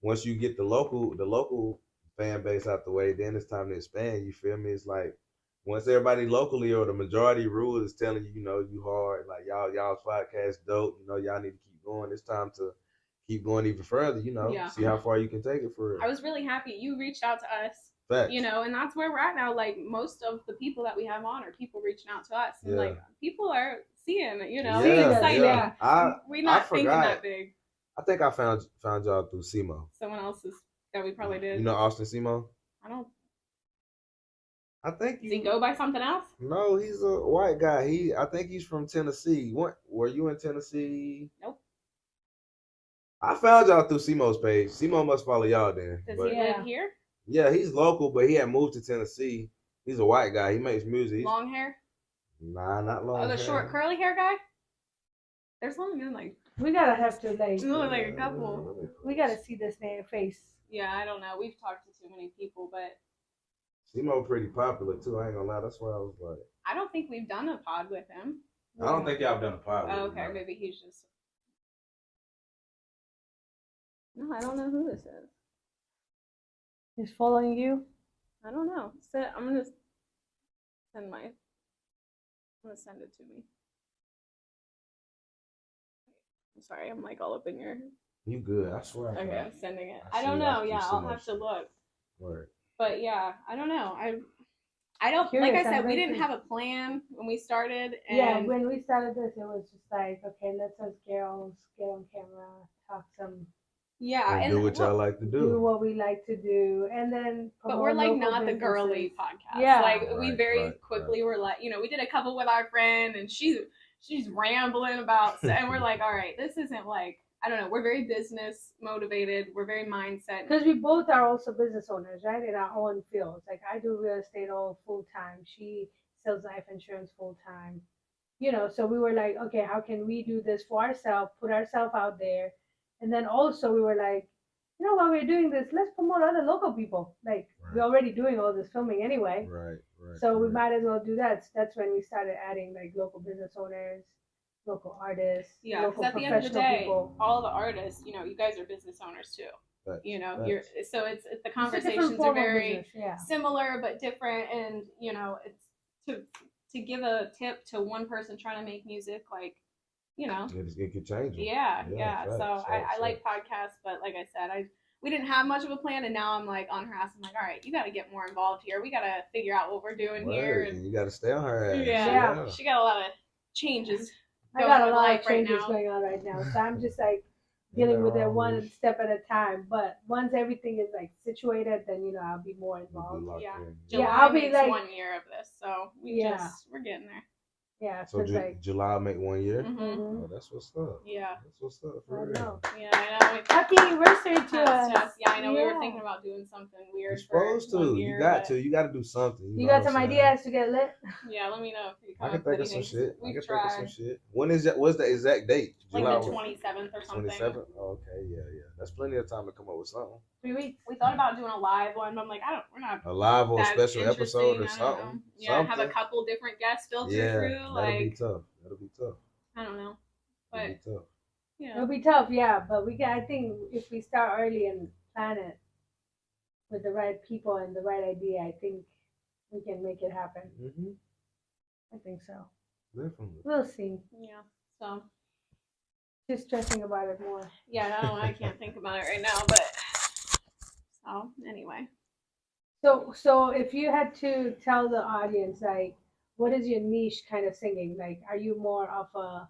Speaker 3: once you get the local fan base out the way, then it's time to expand. You feel me? It's like once everybody locally or the majority rule is telling you, you hard, like y'all's podcast dope. Y'all need to keep going. It's time to keep going even further. See how far you can take it for real.
Speaker 1: I was really happy you reached out to us.
Speaker 3: Facts.
Speaker 1: And that's where we're at now. Like most of the people that we have on are people reaching out to us. And like people are seeing, excited.
Speaker 3: Yeah.
Speaker 1: We're not thinking that big.
Speaker 3: I think I found y'all through SEMO.
Speaker 1: Someone else's that we probably did.
Speaker 3: You know Austin SEMO?
Speaker 1: I think Does he go by something else?
Speaker 3: No, he's a white guy. I think he's from Tennessee. Were you in Tennessee?
Speaker 1: Nope.
Speaker 3: I found y'all through SEMO's page. SEMO must follow y'all then.
Speaker 1: Does he live here?
Speaker 3: Yeah, he's local, but he had moved to Tennessee. He's a white guy. He makes music.
Speaker 1: Long hair?
Speaker 3: Nah, not long hair.
Speaker 1: Oh, the short curly hair guy? There's only been like...
Speaker 2: We gotta have to like...
Speaker 1: There's only like a couple.
Speaker 2: We gotta see this face.
Speaker 1: Yeah, I don't know. We've talked to too many people, but...
Speaker 3: SEMO pretty popular too, I ain't gonna lie. That's why I was like...
Speaker 1: I don't think we've done a pod with him.
Speaker 3: I don't think y'all done a pod with him.
Speaker 1: Okay, maybe he's just... No, I don't know who this is.
Speaker 2: He's following you?
Speaker 1: I don't know. I'm gonna send it to me. I'm sorry, I'm like all up in your...
Speaker 3: You good, I swear.
Speaker 1: Okay, I'm sending it. I don't know, yeah, I'll have to look.
Speaker 3: Word.
Speaker 1: But yeah, I don't know. I don't, like I said, we didn't have a plan when we started. And
Speaker 2: yeah, when we started this, it was just like, okay, let's just get on camera, talk some...
Speaker 1: Yeah,
Speaker 3: and do what y'all like to do.
Speaker 2: Do what we like to do, and then.
Speaker 1: But we're like not the girly podcast.
Speaker 2: Yeah,
Speaker 1: like we very quickly were like, we did a couple with our friend, and she's rambling about, and we're like, all right, this isn't like, I don't know. We're very business motivated. We're very mindset.
Speaker 2: Because we both are also business owners, right? In our own fields. Like I do real estate all full time. She sells life insurance full time. So we were like, okay, how can we do this for ourselves? Put ourselves out there. And then also we were like, while we're doing this, let's promote other local people. Like we're already doing all this filming anyway.
Speaker 3: Right.
Speaker 2: So we might as well do that. That's when we started adding like local business owners, local artists, local
Speaker 1: at the end of the day,
Speaker 2: people.
Speaker 1: All the artists, you guys are business owners too.
Speaker 3: Right.
Speaker 1: So it's the conversations are very similar but different, and it's to give a tip to one person trying to make music, like.
Speaker 3: It could change.
Speaker 1: Yeah. So I like podcasts, but like I said, we didn't have much of a plan, and now I'm like on her ass. I'm like, all right, you got to get more involved here. We got to figure out what we're doing here.
Speaker 3: And you got to stay on her ass.
Speaker 2: Yeah.
Speaker 1: She got a lot of changes.
Speaker 2: I got a lot
Speaker 1: of
Speaker 2: changes going on right now, so I'm just like dealing with it one step at a time. But once everything is like situated, then I'll be more involved.
Speaker 1: July
Speaker 2: I'll be
Speaker 1: makes
Speaker 2: like
Speaker 1: 1 year of this, so we're getting there.
Speaker 2: Yeah.
Speaker 3: So July will make 1 year.
Speaker 1: Mm-hmm.
Speaker 3: Oh, that's what's up.
Speaker 1: Yeah.
Speaker 3: That's what's up. For
Speaker 2: I
Speaker 3: real.
Speaker 2: know.
Speaker 1: Yeah, I know.
Speaker 2: Happy anniversary to us.
Speaker 1: Yeah, I know. We were thinking about doing something weird.
Speaker 3: You're supposed to. You got to do something.
Speaker 2: You got some ideas to get lit?
Speaker 1: Yeah, let me know if you
Speaker 3: I can think of some shit.
Speaker 1: We've tried.
Speaker 3: When is that? What's the exact date?
Speaker 1: Like the 27th or something.
Speaker 3: 27th? Oh, okay, yeah. That's plenty of time to come up with something.
Speaker 1: 3 weeks. We thought about doing a live one, but I'm like, we're not
Speaker 3: a live or a special episode or something.
Speaker 1: Yeah, have a couple different guests filter through.
Speaker 3: That'll be tough.
Speaker 1: I don't know, but
Speaker 3: it'll be tough.
Speaker 1: Yeah,
Speaker 2: it'll be tough. Yeah, but I think if we start early and plan it with the right people and the right idea, I think we can make it happen.
Speaker 3: Mm-hmm.
Speaker 2: I think so.
Speaker 3: Definitely.
Speaker 2: We'll see.
Speaker 1: Yeah. So.
Speaker 2: Just stressing about it more.
Speaker 1: Yeah, I can't think about it right now, but so anyway.
Speaker 2: So if you had to tell the audience, like, what is your niche kind of singing? Like, are you more of a,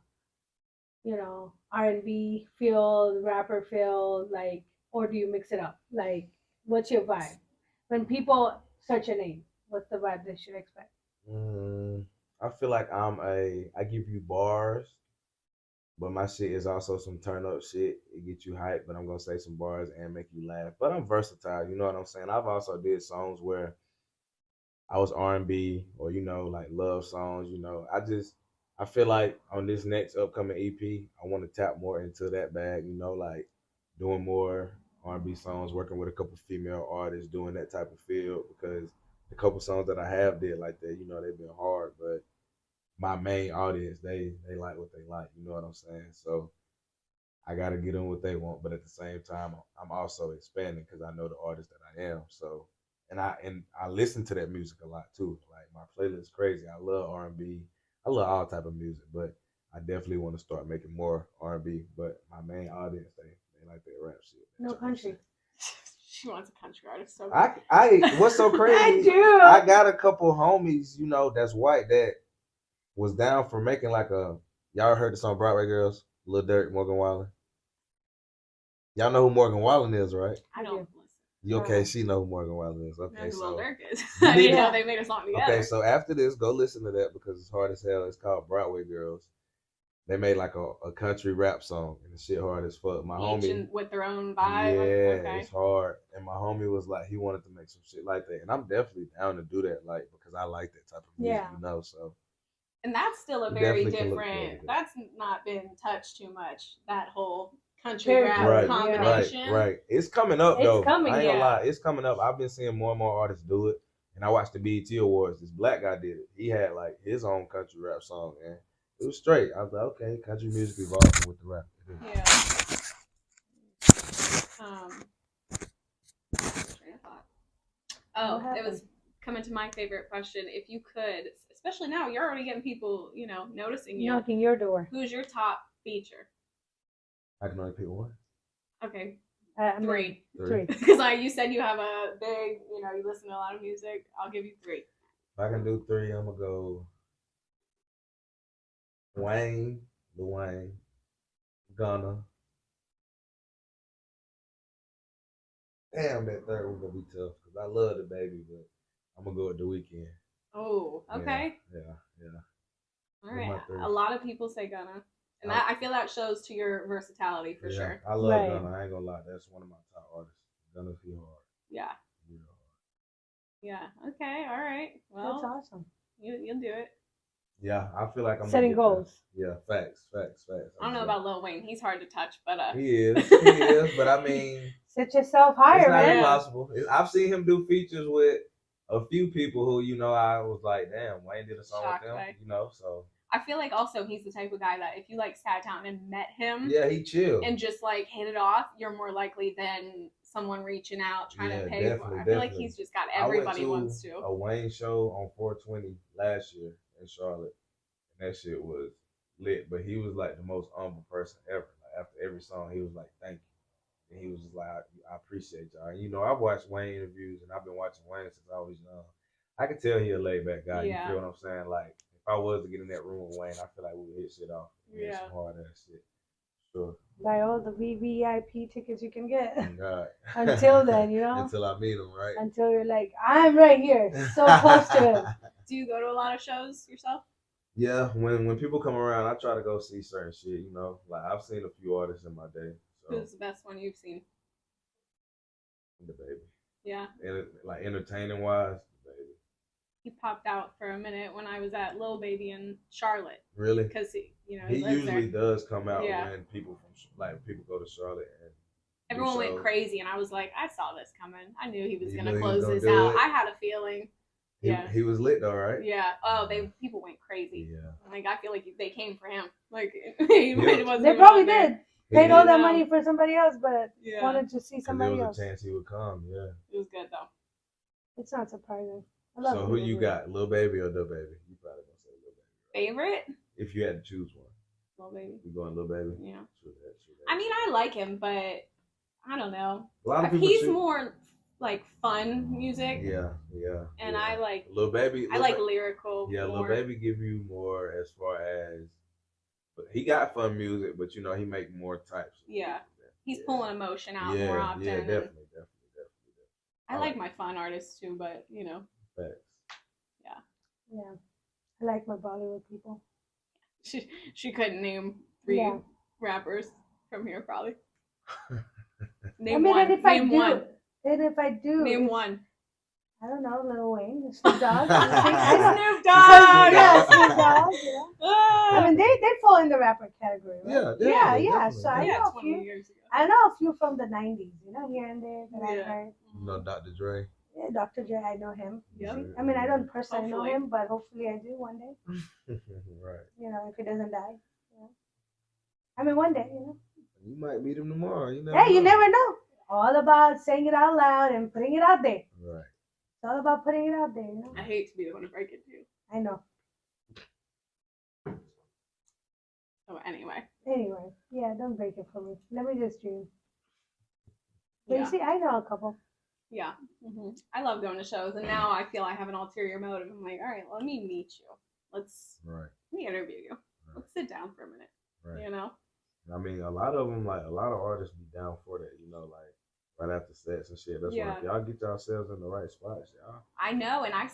Speaker 2: R&B feel, rapper feel, like, or do you mix it up? Like, what's your vibe? When people search a name, what's the vibe they should expect?
Speaker 3: I feel like I give you bars, but my shit is also some turn up shit. It gets you hyped, but I'm gonna say some bars and make you laugh. But I'm versatile, you know what I'm saying? I've also did songs where I was R&B or like love songs. I feel like on this next upcoming EP, I want to tap more into that bag. Like doing more R&B songs, working with a couple female artists, doing that type of field because the couple songs that I have did like that, they've been hard, but my main audience, they like what they like. You know what I'm saying? So I got to get them what they want, but at the same time, I'm also expanding because I know the artist that I am. So, and I listen to that music a lot too. Like my playlist is crazy. I love R&B. I love all type of music, but I definitely want to start making more R&B. But my main audience, they like that rap shit.
Speaker 2: No country.
Speaker 1: She wants a country artist. So
Speaker 3: what's so crazy?
Speaker 2: I do.
Speaker 3: I got a couple homies, that's white that was down for making like y'all heard the song Broadway Girls, Lil Durk, Morgan Wallen. Y'all know who Morgan Wallen is, right?
Speaker 1: I don't listen.
Speaker 3: You okay? She know who Morgan Wallen is. Okay,
Speaker 1: I know who Lil Durk is.
Speaker 3: I
Speaker 1: didn't know they made a song together.
Speaker 3: Okay, so after this, go listen to that because it's hard as hell. It's called Broadway Girls. They made like a country rap song and the shit hard as fuck. My homie
Speaker 1: with their own vibe.
Speaker 3: Yeah, it's hard. And my homie was like, he wanted to make some shit like that, and I'm definitely down to do that, like because I like that type of music, So.
Speaker 1: And that's still a very different. That's not been touched too much. That whole country rap combination.
Speaker 3: Right. It's coming up though. I ain't
Speaker 2: gonna
Speaker 3: lie. It's coming up. I've been seeing more and more artists do it, and I watched the BET Awards. This black guy did it. He had like his own country rap song, and it was straight. I was like, okay, country music evolving with the rap.
Speaker 1: Yeah. Train of thought. Oh, it was coming to my favorite question. If you could, especially now, you're already getting people, noticing you.
Speaker 2: Knocking your door.
Speaker 1: Who's your top feature?
Speaker 3: I can only pick one.
Speaker 1: Okay.
Speaker 2: Three.
Speaker 1: Because you said you have a big, you listen to a lot of music. I'll give you 3.
Speaker 3: If I can do 3, I'm gonna go Lil Wayne, Gunna. Damn, that third one gonna be tough because I love the baby, but I'm gonna go with The Weeknd.
Speaker 1: Oh, okay.
Speaker 3: Yeah.
Speaker 1: All right. A lot of people say Gunna. And I feel that shows to your versatility for sure.
Speaker 3: I love Gunna. I ain't gonna lie. That's one of my top artists. Gunna's he hard.
Speaker 1: Yeah. Real hard. Yeah. Okay. All right. Well,
Speaker 2: that's awesome.
Speaker 1: You'll do it.
Speaker 3: Yeah, I feel like I'm
Speaker 2: setting goals.
Speaker 3: Yeah, facts.
Speaker 1: I don't know about Lil Wayne. He's hard to touch, but
Speaker 3: he is. But I mean,
Speaker 2: set yourself higher,
Speaker 3: it's not
Speaker 2: man.
Speaker 3: impossible. I've seen him do features with a few people who I was like, damn, Wayne did a song with them. So.
Speaker 1: I feel like also he's the type of guy that if you sat down and met him,
Speaker 3: he chill
Speaker 1: and just hit it off, you're more likely than someone reaching out trying to pay for it. I feel like he's just got everybody wants to.
Speaker 3: A Wayne show on 420 last year in Charlotte, and that shit was lit. But he was like the most humble person ever. Like after every song, he was like, "Thank And he was just like, I appreciate y'all. And, you know, I've watched Wayne interviews, and I've been watching Wayne since I was young. I can tell he a laid back guy.
Speaker 1: Yeah.
Speaker 3: You feel what I'm saying? Like, if I was to get in that room with Wayne, I feel like we would hit shit off.
Speaker 1: Yeah.
Speaker 3: Some hard ass shit. Sure.
Speaker 2: Buy all the VVIP tickets you can get.
Speaker 3: Oh, God.
Speaker 2: Until then, you know?
Speaker 3: Until I meet him, right?
Speaker 2: Until you're like, I'm right here, so close to him.
Speaker 1: Do you go to a lot of shows yourself?
Speaker 3: Yeah, when people come around, I try to go see certain shit, you know. Like, I've seen a few artists in my day. So.
Speaker 1: Who's the best one you've seen?
Speaker 3: The Baby.
Speaker 1: Yeah.
Speaker 3: And, like, entertaining wise, The Baby.
Speaker 1: He popped out for a minute when I was at Lil Baby in Charlotte.
Speaker 3: Really?
Speaker 1: Because he
Speaker 3: he
Speaker 1: lives
Speaker 3: usually
Speaker 1: there.
Speaker 3: does come out
Speaker 1: Yeah.
Speaker 3: when people go to Charlotte and
Speaker 1: everyone went crazy, and I was like, I saw this coming. I knew he was gonna
Speaker 3: knew he
Speaker 1: close
Speaker 3: was
Speaker 1: this
Speaker 3: gonna do
Speaker 1: out.
Speaker 3: it?
Speaker 1: I had a feeling.
Speaker 3: He was lit though, right?
Speaker 1: Yeah. Oh, people went crazy.
Speaker 3: Yeah.
Speaker 1: Like I feel like they came for him. Like he wasn't
Speaker 2: They
Speaker 1: even
Speaker 2: probably
Speaker 1: out there.
Speaker 2: did. Paid all that
Speaker 1: No.
Speaker 2: money for somebody else, but
Speaker 1: Yeah.
Speaker 2: wanted to see somebody
Speaker 3: there
Speaker 2: else.
Speaker 3: was a chance he would come. Yeah.
Speaker 1: It was good though.
Speaker 2: It's not surprising. I love
Speaker 3: So who
Speaker 2: Lil
Speaker 3: you
Speaker 2: Baby.
Speaker 3: got, Lil Baby or Da Baby? You probably gonna say Lil Baby.
Speaker 1: Favorite?
Speaker 3: If you had to choose one,
Speaker 1: Lil Baby.
Speaker 3: you going Lil Baby?
Speaker 1: Yeah.
Speaker 3: True that.
Speaker 1: I mean, I like him, but I don't know.
Speaker 3: A lot of people
Speaker 1: He's
Speaker 3: choose.
Speaker 1: more like fun music.
Speaker 3: Yeah.
Speaker 1: And
Speaker 3: yeah.
Speaker 1: I like
Speaker 3: Lil Baby.
Speaker 1: I like lyrical.
Speaker 3: Yeah,
Speaker 1: more.
Speaker 3: Lil Baby give you more as far as, but he got fun music, but you know he make more types.
Speaker 1: Yeah. He's pulling emotion out
Speaker 3: yeah,
Speaker 1: more often.
Speaker 3: Yeah,
Speaker 1: and
Speaker 3: definitely.
Speaker 1: I like my fun artists too, but you know.
Speaker 3: Facts.
Speaker 2: Yeah. I like my Bollywood people.
Speaker 1: She couldn't name 3 rappers from here probably. Name one.
Speaker 2: And if
Speaker 1: Name one.
Speaker 2: I do,
Speaker 1: Name one.
Speaker 2: I don't know, Lil Wayne, Snoop Dogg.
Speaker 1: Snoop Dogg.
Speaker 2: Yeah, Snoop Dogg. I mean, they fall in the rapper category, right?
Speaker 3: Yeah.
Speaker 2: So I know a
Speaker 1: 20
Speaker 2: few.
Speaker 1: years ago.
Speaker 2: I know a few from the '90s, you know, here and there that I heard.
Speaker 3: You know Dr. Dre.
Speaker 2: Yeah, Dr. J, I know him.
Speaker 1: Yep.
Speaker 2: I mean, I don't personally know
Speaker 1: Hopefully.
Speaker 2: him, but hopefully I do one day.
Speaker 3: Right.
Speaker 2: You know, if he doesn't die. You know? I mean, one day, you know.
Speaker 3: You might meet him tomorrow. You
Speaker 2: You never know. All about saying it out loud and putting it out there.
Speaker 3: Right.
Speaker 2: It's all about putting it out there, you know.
Speaker 1: I hate to be the one to break it to you.
Speaker 2: I know.
Speaker 1: So anyway.
Speaker 2: Anyway, yeah, don't break it for me. Let me just dream. But
Speaker 1: Yeah.
Speaker 2: you see, I know a couple.
Speaker 1: Yeah. I love going to shows, and now I feel I have an ulterior motive. I'm like, all right, let me meet you. Let me interview you.
Speaker 3: Right.
Speaker 1: Let's sit down for a minute.
Speaker 3: Right.
Speaker 1: You know.
Speaker 3: I mean, a lot of them, like a lot of artists, be down for that. You know, like right after sets and shit. That's why if y'all get yourselves in the right spots, y'all.
Speaker 1: I know, and I'll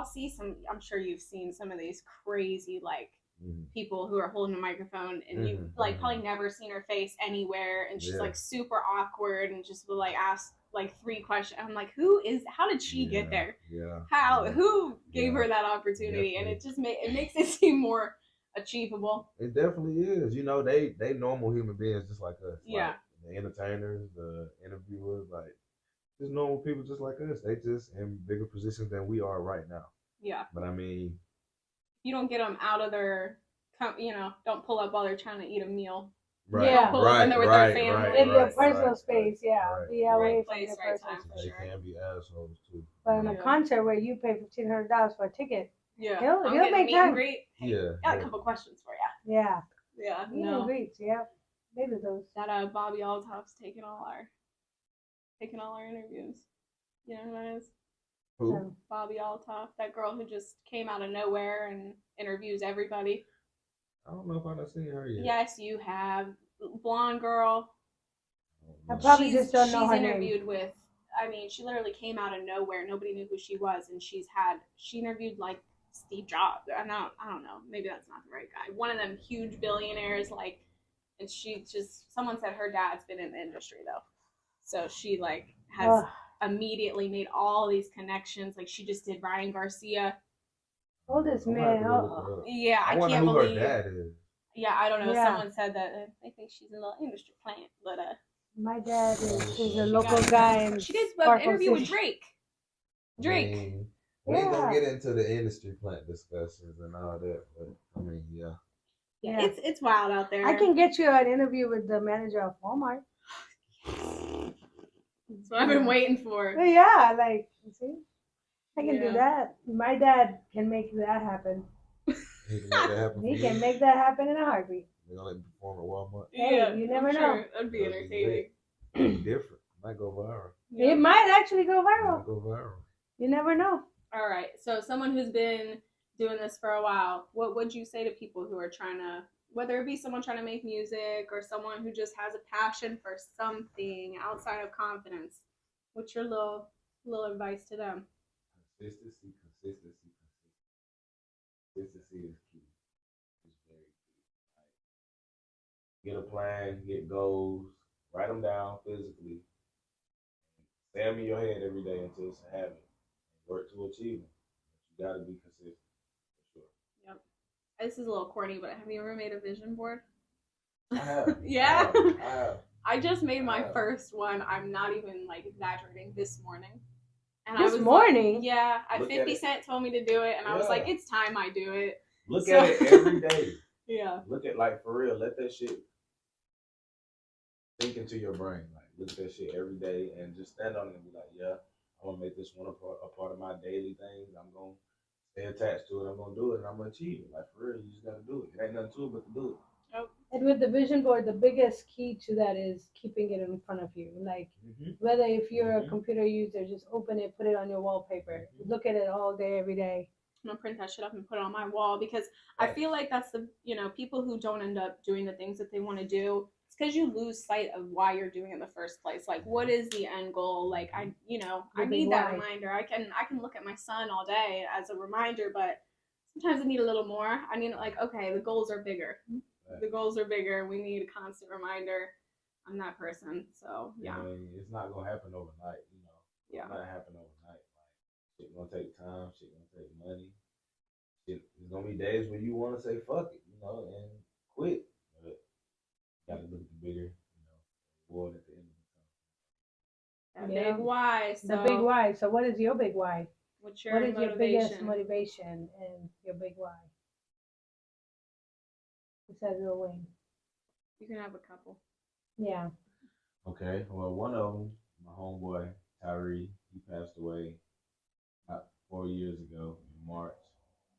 Speaker 1: see some. I'm sure you've seen some of these crazy like people who are holding a microphone, and you've like probably never seen her face anywhere, and she's like super awkward and just will like ask like 3 questions. I'm like, how did she get there?
Speaker 3: Yeah.
Speaker 1: Who gave her that opportunity? And it just makes it seem more achievable.
Speaker 3: It definitely is. You know, they normal human beings just like us.
Speaker 1: Yeah.
Speaker 3: Like, the entertainers, the interviewers, like just normal people just like us. They just in bigger positions than we are right now.
Speaker 1: Yeah.
Speaker 3: But I mean,
Speaker 1: you don't get them out of their, don't pull up while they're trying to eat a meal.
Speaker 3: right,
Speaker 2: Yeah.
Speaker 1: Pull up when they're with their family.
Speaker 2: In their personal space,
Speaker 3: right.
Speaker 2: Be away from
Speaker 1: Place,
Speaker 2: your
Speaker 1: right
Speaker 2: personal
Speaker 1: time.
Speaker 2: space.
Speaker 3: They can be assholes too.
Speaker 2: But in a concert where you pay $1,500 for a ticket,
Speaker 1: Yeah.
Speaker 2: he'll
Speaker 1: I'm getting
Speaker 2: make
Speaker 1: meet and
Speaker 2: time.
Speaker 1: greet. Hey,
Speaker 3: Yeah.
Speaker 1: got a couple questions for you.
Speaker 2: Yeah.
Speaker 1: Yeah.
Speaker 2: Meet
Speaker 1: No.
Speaker 2: and greets, yeah. They do those.
Speaker 1: That Bobby Altoff's taking all our interviews. You know who that is?
Speaker 3: Who?
Speaker 2: No.
Speaker 1: Bobby Altoff, that girl who just came out of nowhere and interviews everybody.
Speaker 3: I don't know if I've seen her yet.
Speaker 1: Yes, you have. Blonde girl.
Speaker 2: I probably
Speaker 1: She's
Speaker 2: just don't know her name.
Speaker 1: interviewed with. I mean, she literally came out of nowhere. Nobody knew who she was, and she interviewed like Steve Jobs. I don't know. Maybe that's not the right guy. One of them huge billionaires, like, and someone said her dad's been in the industry though, so she like has immediately made all these connections. Like she just did Ryan Garcia.
Speaker 2: Oh, this man.
Speaker 1: Yeah, I
Speaker 3: wonder
Speaker 1: can't
Speaker 3: who
Speaker 1: believe.
Speaker 3: her dad is.
Speaker 1: Yeah, I don't know.
Speaker 2: Yeah.
Speaker 1: Someone said that they think she's in the industry plant, but
Speaker 2: My dad is a local guy. In
Speaker 1: she did an
Speaker 2: Sparkle
Speaker 1: interview with
Speaker 2: City.
Speaker 1: Drake. Drake.
Speaker 3: I mean, we ain't gonna get into the industry plant discussions and all that, but I mean, yeah.
Speaker 1: Yeah, it's wild out there.
Speaker 2: I can get you an interview with the manager of Walmart.
Speaker 1: That's what I've been waiting for.
Speaker 2: Yeah, like, you see? I can
Speaker 1: Yeah.
Speaker 2: do that. My dad can make that happen.
Speaker 3: He can make that happen for
Speaker 2: He
Speaker 3: you.
Speaker 2: can make that happen in a heartbeat.
Speaker 3: They're gonna let me perform at Walmart.
Speaker 2: Hey,
Speaker 1: Yeah,
Speaker 2: you never
Speaker 1: I'm
Speaker 2: know.
Speaker 1: sure. That'd be
Speaker 3: That'd be
Speaker 1: entertaining.
Speaker 3: It's different. Might go viral.
Speaker 2: It might actually go
Speaker 3: Might
Speaker 2: viral.
Speaker 3: go viral.
Speaker 2: You never know.
Speaker 1: All right. So someone who's been doing this for a while, what would you say to people who are trying to, whether it be someone trying to make music or someone who just has a passion for something outside of confidence? What's your little advice to them?
Speaker 3: Consistency. Consistency is key. It's very key. Like, get a plan, get goals, write them down physically, stay them in your head every day until it's a habit. Work to achieve them. You gotta be consistent for sure.
Speaker 1: Yep. This is a little corny, but have you ever made a vision board?
Speaker 3: I have.
Speaker 1: Yeah.
Speaker 3: I have.
Speaker 1: I just made my first one. I'm not even like exaggerating, this morning. And
Speaker 2: This
Speaker 1: I was
Speaker 2: morning?
Speaker 1: Like, yeah,
Speaker 3: Look
Speaker 1: 50
Speaker 3: at
Speaker 1: Cent told me to do it, and I was
Speaker 3: Yeah.
Speaker 1: like, it's time I do it.
Speaker 3: Look
Speaker 1: So-
Speaker 3: at it every day.
Speaker 1: Yeah.
Speaker 3: Look at, like, for real. Let that shit sink into your brain. Like, look at that shit every day and just stand on it and be like, yeah, I'm gonna make this one a part of my daily things. I'm gonna stay attached to it. I'm gonna do it and I'm gonna achieve it. Like, for real, you just gotta do it. It ain't nothing to it but to do it.
Speaker 2: And with the vision board, the biggest key to that is keeping it in front of you. Like, whether if you're a computer user, just open it, put it on your wallpaper. Look at it all day, every day.
Speaker 1: I'm gonna print that shit up and put it on my wall because I feel like that's the, people who don't end up doing the things that they want to do. It's because you lose sight of why you're doing it in the first place. Like, what is the end goal? Like, I need that reminder. I can look at my son all day as a reminder, but sometimes I need a little more. I need, like, okay, the goals are bigger. The goals are bigger. We need a constant reminder. I'm that person. So yeah.
Speaker 3: It's not gonna happen overnight.
Speaker 1: Yeah.
Speaker 3: It's not gonna happen overnight. Like, shit gonna take time. Shit gonna take money. Shit, there's gonna be days where you want to say fuck it, and quit. But you gotta look at the bigger, reward at the end of the tunnel.
Speaker 1: That big why. So
Speaker 2: The big why. So what is your big why?
Speaker 1: What's your
Speaker 2: What is your biggest
Speaker 1: motivation?
Speaker 2: motivation and your big why? Besides Lil Wayne.
Speaker 1: You can have a couple.
Speaker 2: Yeah.
Speaker 3: Okay, well, one of them, my homeboy Tahera, he passed away about 4 years ago in March.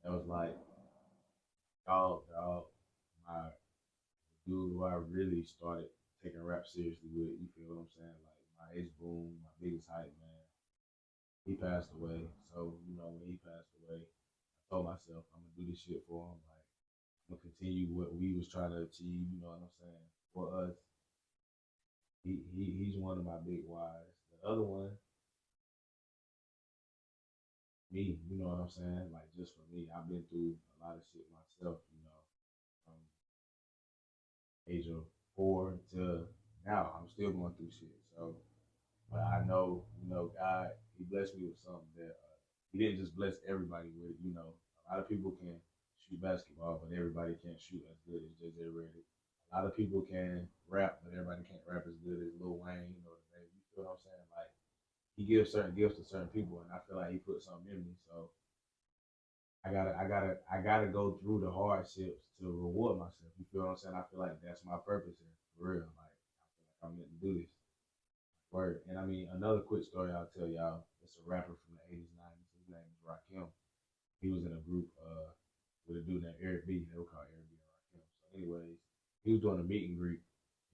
Speaker 3: That was like, dog, my dude who I really started taking rap seriously with. You feel what I'm saying? Like, my Ace Boom, my biggest hype man. He passed away. So, when he passed away, I told myself I'm gonna do this shit for him. Like, I'm gonna continue what we was trying to achieve. You know what I'm saying? For us, he's one of my big whys. The other one, me. You know what I'm saying? Like, just for me, I've been through a lot of shit myself. From age of 4 to now, I'm still going through shit. So, but I know, God, He blessed me with something that He didn't just bless everybody with. A lot of people can shoot basketball, but everybody can't shoot as good as J.J. Redick. A lot of people can rap, but everybody can't rap as good as Lil Wayne or the baby. You feel what I'm saying? Like, He gives certain gifts to certain people, and I feel like He put something in me. So I gotta go through the hardships to reward myself. You feel what I'm saying? I feel like that's my purpose here, for real. Like, I feel like I'm meant to do this. Word. And I mean, another quick story I'll tell y'all. It's a rapper from the 80s, 90s. His name is Rakim. He was in a group with a dude named Eric B. They were called Eric B and Rakim. So anyways, he was doing a meet and greet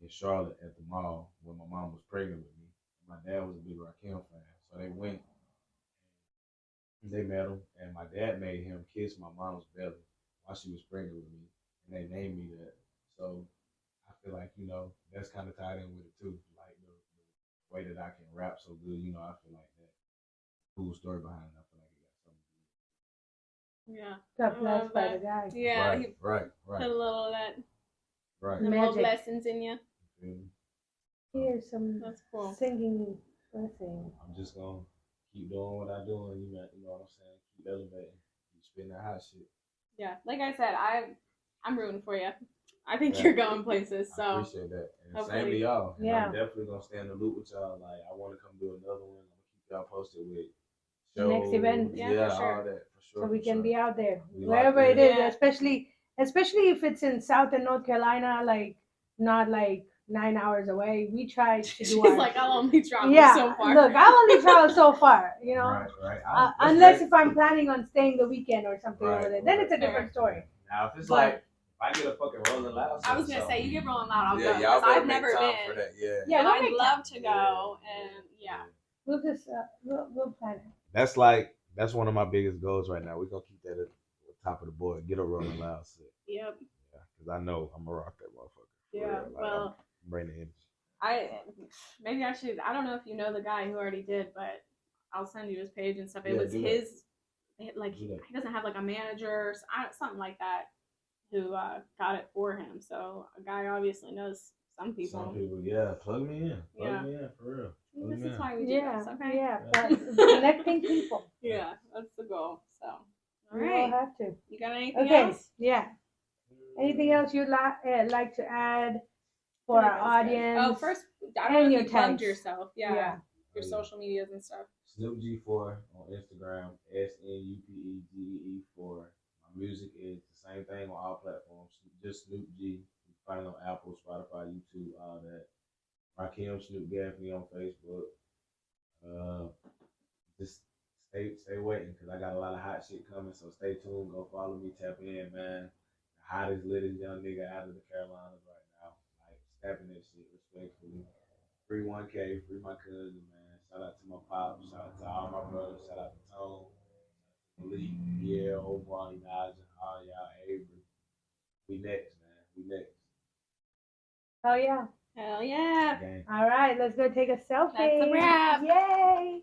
Speaker 3: in Charlotte at the mall when my mom was pregnant with me. My dad was a big Rakim fan. So they went, they met him, and my dad made him kiss my mom's belly while she was pregnant with me. And they named me that. So I feel like, that's kind of tied in with it too. Like, the way that I can rap so good, I feel like that cool story behind it. I feel like it got something to do with it.
Speaker 1: Yeah.
Speaker 2: Got blessed by the guy.
Speaker 1: Yeah.
Speaker 3: Right.
Speaker 1: Put a little of that.
Speaker 3: Right.
Speaker 1: Some little blessings in you.
Speaker 2: Here's some
Speaker 1: That's cool.
Speaker 2: singing blessing.
Speaker 3: I'm just gonna keep doing what I do, and you know what I'm saying. Keep elevating, keep spitting that hot shit.
Speaker 1: Yeah, like I said, I'm rooting for you. I think you're going places. So
Speaker 3: I appreciate that, and
Speaker 1: hopefully.
Speaker 3: same to y'all. And
Speaker 2: Yeah.
Speaker 3: I'm definitely gonna stay in the loop with y'all. Like, I want to come do another one. I'm gonna keep y'all posted with
Speaker 2: The next event.
Speaker 1: Yeah, for sure.
Speaker 3: all that for sure.
Speaker 2: So we
Speaker 3: for
Speaker 2: can
Speaker 3: sure.
Speaker 2: be out there.
Speaker 3: We
Speaker 2: Wherever
Speaker 3: locked
Speaker 2: it
Speaker 3: in.
Speaker 2: is,
Speaker 1: Yeah.
Speaker 2: especially if it's in South and North Carolina, like not like 9 hours away. We try to do
Speaker 1: she's
Speaker 2: our
Speaker 1: like, I'll only travel
Speaker 2: yeah.
Speaker 1: so far.
Speaker 2: Look, I'll only travel so far,
Speaker 3: Right.
Speaker 2: unless if I'm planning on staying the weekend or something over there. Then it's a
Speaker 1: Fair.
Speaker 2: different story.
Speaker 3: Now, if it's
Speaker 2: But-
Speaker 3: like, if I get a fucking Rolling Loud.
Speaker 1: I was gonna say you get Rolling Loud. I'll go.
Speaker 4: y'all
Speaker 1: 'cause
Speaker 4: better
Speaker 1: I've
Speaker 4: make
Speaker 1: never
Speaker 4: time
Speaker 1: been.
Speaker 4: for that. Yeah.
Speaker 2: Yeah,
Speaker 1: And
Speaker 2: we'll
Speaker 1: I'd
Speaker 2: make
Speaker 1: love to go. And yeah.
Speaker 2: We'll just we'll plan it.
Speaker 3: That's one of my biggest goals right now. We're gonna keep that at the top of the board. Get a Rolling Loud set.
Speaker 1: Yep.
Speaker 3: Yeah, because I know I'm gonna rock that motherfucker.
Speaker 1: Yeah.
Speaker 3: Like,
Speaker 1: Well,
Speaker 3: bring the energy.
Speaker 1: maybe I should. I don't know if you know the guy who already did, but I'll send you his page and stuff. It
Speaker 3: Yeah,
Speaker 1: was
Speaker 3: do that.
Speaker 1: his. Like
Speaker 3: Do
Speaker 1: he
Speaker 3: that.
Speaker 1: doesn't have like a manager, or something like that, who got it for him. So a guy obviously knows some people.
Speaker 3: Some people, yeah. Plug me in.
Speaker 1: Yeah.
Speaker 3: Plug me in for real. Plug
Speaker 1: This
Speaker 3: me
Speaker 1: is
Speaker 3: in.
Speaker 1: why we do
Speaker 2: Yeah,
Speaker 1: this, okay?
Speaker 2: yeah, connecting people.
Speaker 1: Yeah, that's the goal. So, all
Speaker 2: We all
Speaker 1: right.
Speaker 2: have to.
Speaker 1: You got anything
Speaker 2: Okay,
Speaker 1: else?
Speaker 2: yeah. Anything else you'd like to add for our audience?
Speaker 1: Oh, first, I don't
Speaker 2: and
Speaker 1: know
Speaker 2: your
Speaker 1: if you plugged
Speaker 2: tags.
Speaker 1: yourself. Yeah.
Speaker 2: Yeah.
Speaker 1: Your social medias and stuff.
Speaker 3: Snupe G4 on Instagram, SNUPEGEE4. My music is the same thing on all platforms. Just Snupe G. You can find it on Apple, Spotify, YouTube, all that. Rakim Snoop Gaffney on Facebook. Just stay waiting because I got a lot of hot shit coming. So stay tuned. Go follow me. Tap in, man. The hottest, littest young nigga out of the Carolinas right now. Like stepping that shit respectfully. Free 1K, free my cousin, man. Shout out to my pops. Shout out to all my brothers. Shout out to Tone. Malik, Pierre, Omar, Elijah, all y'all, Avery. We next, man. We next.
Speaker 2: Oh yeah.
Speaker 1: Hell yeah.
Speaker 3: Gang.
Speaker 2: All right, let's go take a selfie.
Speaker 1: That's a wrap.
Speaker 2: Yay.